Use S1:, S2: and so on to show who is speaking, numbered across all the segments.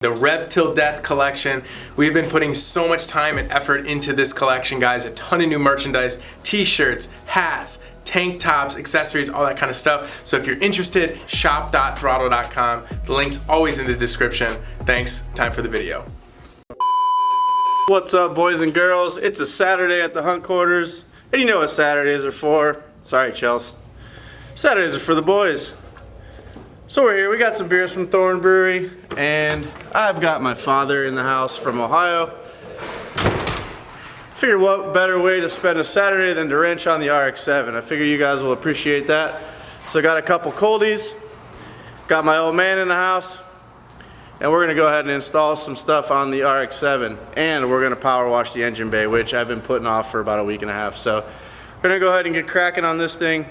S1: The Rev Till Death collection. We've been putting so much time and effort into this collection, guys. A ton of new merchandise, t-shirts, hats, tank tops, accessories, all that kind of stuff. So if you're interested, shop.throtl.com. The link's always in the description. Thanks, time for the video.
S2: What's up, boys and girls? It's a Saturday at the hunt quarters, and you know what Saturdays are for. Sorry, Chels. Saturdays are for the boys. So we're here, we got some beers from Thorn Brewery, and I've got my father in the house from Ohio. Figured what better way to spend a Saturday than to wrench on the RX-7. I figure you guys will appreciate that. So got a couple coldies, got my old man in the house, and we're gonna go ahead and install some stuff on the RX-7, and we're gonna power wash the engine bay, which I've been putting off for about a week and a half. So we're gonna go ahead and get cracking on this thing.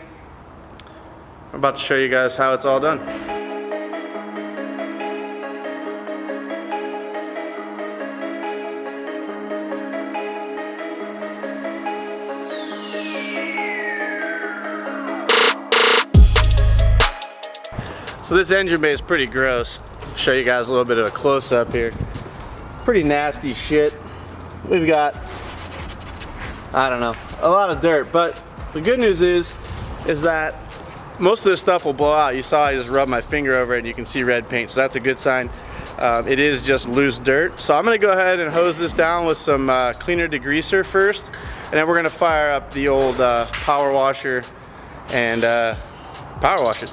S2: I'm about to show you guys how it's all done. So this engine bay is pretty gross. I'll show you guys a little bit of a close-up here. Pretty nasty shit. We've got, I don't know, a lot of dirt, but the good news is that most of this stuff will blow out. You saw I just rubbed my finger over it and you can see red paint, so that's a good sign. It is just loose dirt. So I'm gonna go ahead and hose this down with some cleaner degreaser first, and then we're gonna fire up the old power washer and power wash it.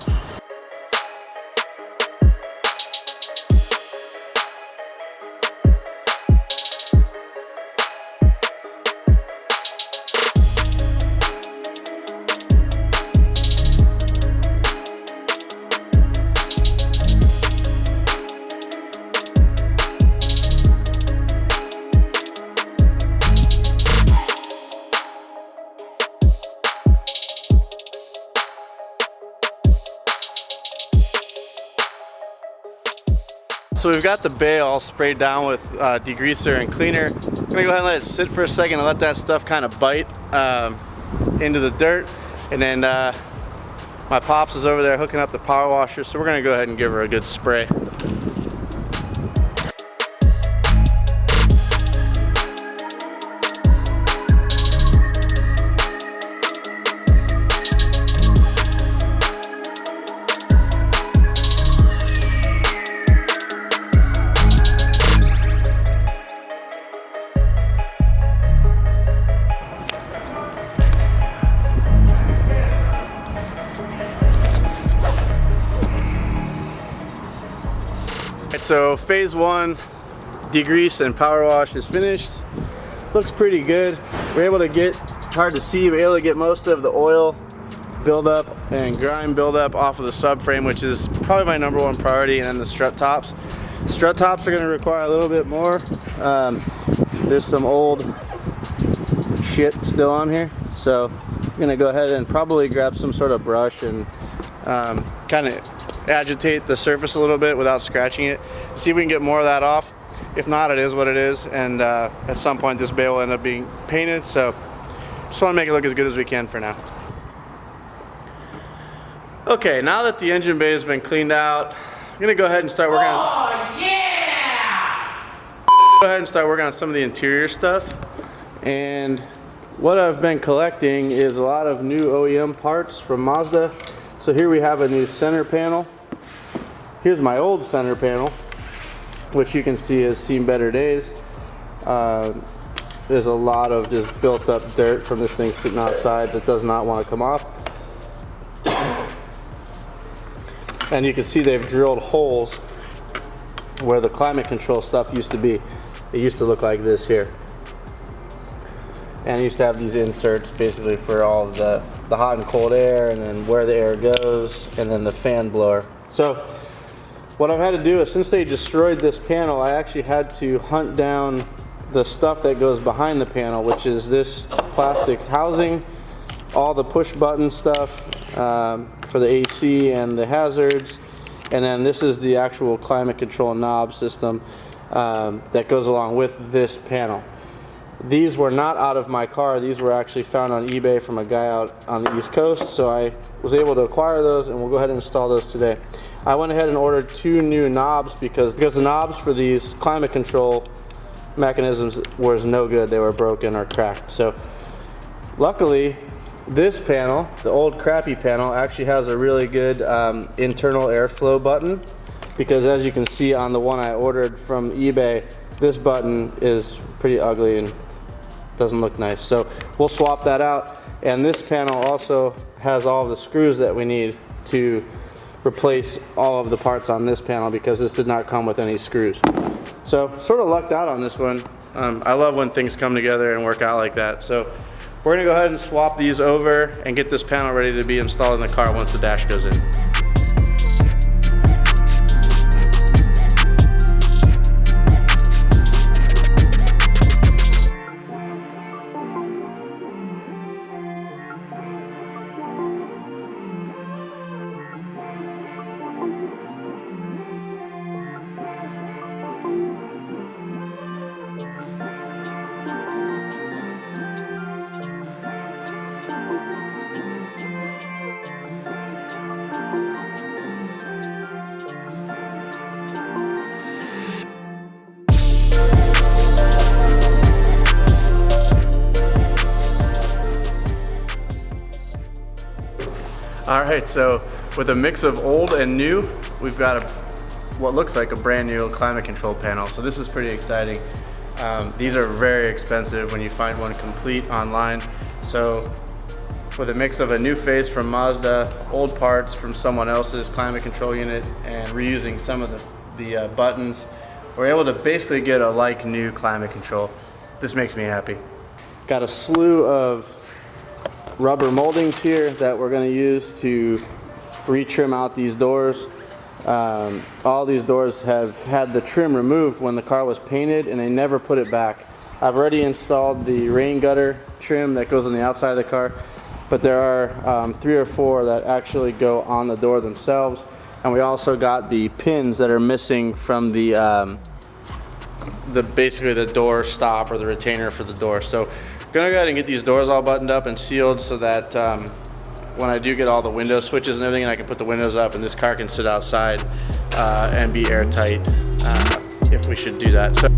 S2: So we've got the bay all sprayed down with degreaser and cleaner. I'm gonna go ahead and let it sit for a second and let that stuff kind of bite into the dirt. And then my pops is over there hooking up the power washer, so we're gonna go ahead and give her a good spray. So phase one, degrease and power wash is finished. Looks pretty good. We're able to get, it's hard to see, we're able to get most of the oil buildup and grime buildup off of the subframe, which is probably my #1 priority, and then the strut tops. Strut tops are gonna require a little bit more. There's some old shit still on here. So I'm gonna go ahead and probably grab some sort of brush and kind of agitate the surface a little bit without scratching it. See if we can get more of that off. If not, it is what it is, and at some point this bay will end up being painted, so just want to make it look as good as we can for now. Okay, now that the engine bay has been cleaned out, I'm gonna go ahead and start working on go ahead and start working on some of the interior stuff. And what I've been collecting is a lot of new OEM parts from Mazda. So here we have a new center panel. Here's my old center panel, which you can see has seen better days. There's a lot of just built up dirt from this thing sitting outside that does not want to come off. And you can see they've drilled holes where the climate control stuff used to be. It used to look like this here. And it used to have these inserts basically for all of the hot and cold air, and then where the air goes, and then the fan blower. So what I've had to do is, since they destroyed this panel, I actually had to hunt down the stuff that goes behind the panel, which is this plastic housing, all the push button stuff for the AC and the hazards, and then this is the actual climate control knob system that goes along with this panel. These were not out of my car. These were actually found on eBay from a guy out on the East Coast, so I was able to acquire those, and we'll go ahead and install those today. I went ahead and ordered 2 new knobs because the knobs for these climate control mechanisms was no good. They were broken or cracked. So luckily this panel, the old crappy panel, actually has a really good internal airflow button, because as you can see on the one I ordered from eBay, this button is pretty ugly and doesn't look nice. So we'll swap that out. And this panel also has all the screws that we need to replace all of the parts on this panel, because this did not come with any screws. So sort of lucked out on this one. I love when things come together and work out like that. So we're gonna go ahead and swap these over and get this panel ready to be installed in the car once the dash goes in. Alright, so with a mix of old and new, we've got what looks like a brand new climate control panel. So this is pretty exciting. These are very expensive when you find one complete online. So with a mix of a new face from Mazda, old parts from someone else's climate control unit, and reusing some of the buttons, we're able to basically get a like new climate control. This makes me happy. Got a slew of rubber moldings here that we're going to use to retrim out these doors. All these doors have had the trim removed when the car was painted, and they never put it back. I've already installed the rain gutter trim that goes on the outside of the car, but there are 3 or 4 that actually go on the door themselves. And we also got the pins that are missing from the basically the door stop, or the retainer for the door. So gonna go ahead and get these doors all buttoned up and sealed, so that when I do get all the window switches and everything, I can put the windows up and this car can sit outside and be airtight if we should do that. So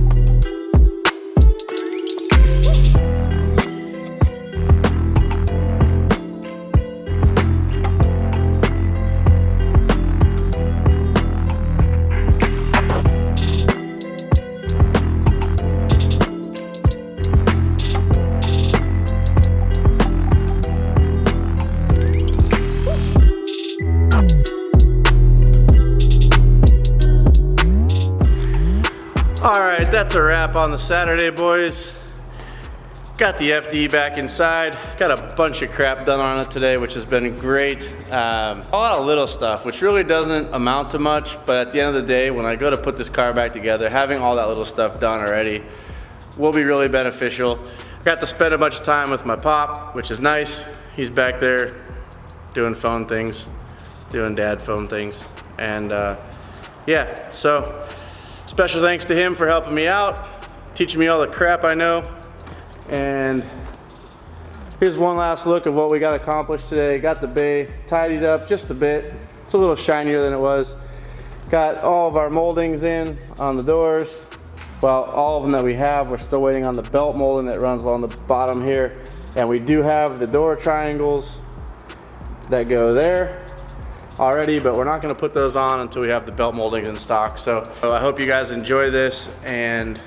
S2: alright, that's a wrap on the Saturday, boys. Got the FD back inside. Got a bunch of crap done on it today, which has been great. A lot of little stuff, which really doesn't amount to much, but at the end of the day, when I go to put this car back together, having all that little stuff done already will be really beneficial. Got to spend a bunch of time with my pop, which is nice. He's back there doing phone things, doing dad phone things. And yeah, so special thanks to him for helping me out, teaching me all the crap I know. And here's one last look of what we got accomplished today. Got the bay tidied up just a bit. It's a little shinier than it was. Got all of our moldings in on the doors. Well, all of them that we have. We're still waiting on the belt molding that runs along the bottom here. And we do have the door triangles that go there already, but we're not going to put those on until we have the belt moldings in stock. So I hope you guys enjoy this, and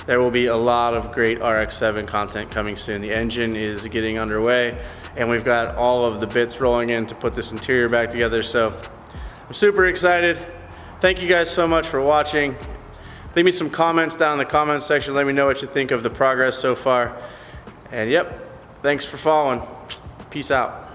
S2: there will be a lot of great RX-7 content coming soon. The engine is getting underway, and we've got all of the bits rolling in to put this interior back together. So I'm super excited. Thank you guys so much for watching. Leave me some comments down in the comments section. Let me know what you think of the progress so far. And yep, thanks for following. Peace out.